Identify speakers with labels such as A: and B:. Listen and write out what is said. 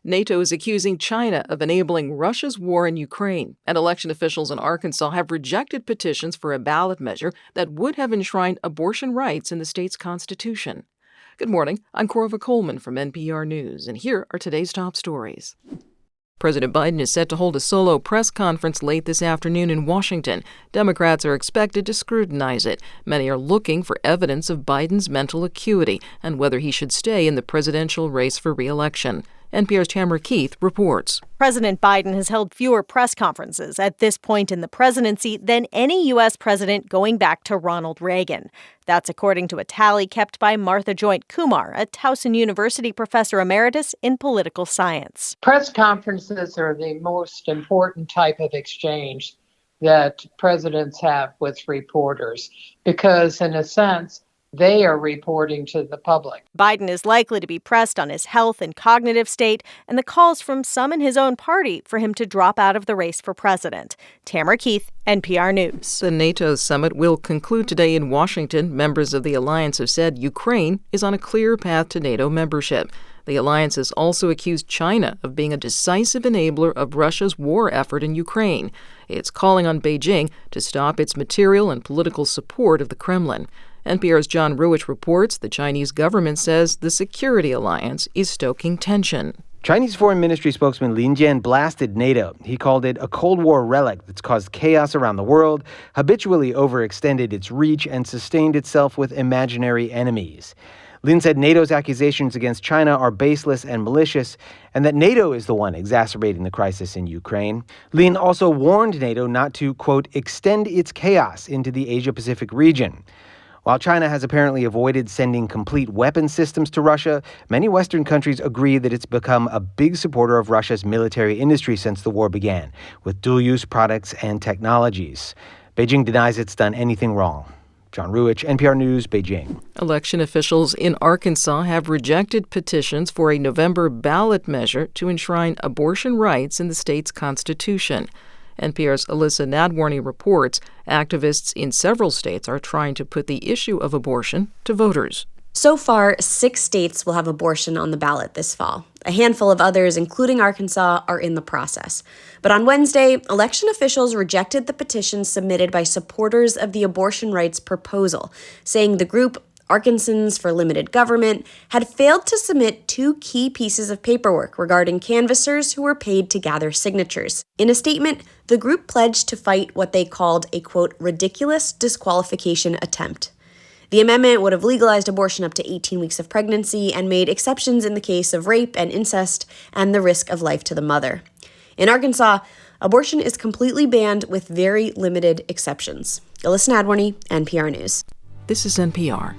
A: NATO is accusing China of enabling Russia's war in Ukraine, and election officials in Arkansas have rejected petitions for a ballot measure that would have enshrined abortion rights in the state's constitution. Good morning, I'm Corva Coleman from NPR News, and here are today's top stories. President Biden is set to hold a solo press conference late this afternoon in Washington. Democrats are expected to scrutinize it. Many are looking for evidence of Biden's mental acuity and whether he should stay in the presidential race for re-election. NPR's Tamara Keith reports.
B: President Biden has held fewer press conferences at this point in the presidency than any U.S. president going back to Ronald Reagan. That's according to a tally kept by Martha Joint Kumar, a Towson University professor emeritus in political science.
C: Press conferences are the most important type of exchange that presidents have with reporters because, in a sense, they are reporting to the public.
B: Biden is likely to be pressed on his health and cognitive state and the calls from some in his own party for him to drop out of the race for president. Tamara Keith, NPR News.
A: The NATO summit will conclude today in Washington. Members of the alliance have said Ukraine is on a clear path to NATO membership. The alliance has also accused China of being a decisive enabler of Russia's war effort in Ukraine. It's calling on Beijing to stop its material and political support of the Kremlin. NPR's John Ruwich reports the Chinese government says the security alliance is stoking tension.
D: Chinese Foreign Ministry spokesman Lin Jian blasted NATO. He called it a Cold War relic that's caused chaos around the world, habitually overextended its reach, and sustained itself with imaginary enemies. Lin said NATO's accusations against China are baseless and malicious, and that NATO is the one exacerbating the crisis in Ukraine. Lin also warned NATO not to, quote, extend its chaos into the Asia-Pacific region. While China has apparently avoided sending complete weapons systems to Russia, many Western countries agree that it's become a big supporter of Russia's military industry since the war began, with dual-use products and technologies. Beijing denies it's done anything wrong. John Ruwich, NPR News, Beijing.
A: Election officials in Arkansas have rejected petitions for a November ballot measure to enshrine abortion rights in the state's constitution. NPR's Alison reports activists in several states are trying to put the issue of abortion to voters.
E: So far, 6 states will have abortion on the ballot this fall. A handful of others, including Arkansas, are in the process. But on Wednesday, election officials rejected the petition submitted by supporters of the abortion rights proposal, saying the group Arkansans for Limited Government had failed to submit 2 key pieces of paperwork regarding canvassers who were paid to gather signatures. In a statement, the group pledged to fight what they called a, quote, ridiculous disqualification attempt. The amendment would have legalized abortion up to 18 weeks of pregnancy and made exceptions in the case of rape and incest and the risk of life to the mother. In Arkansas, abortion is completely banned with very limited exceptions. Alison, NPR News.
A: This is NPR.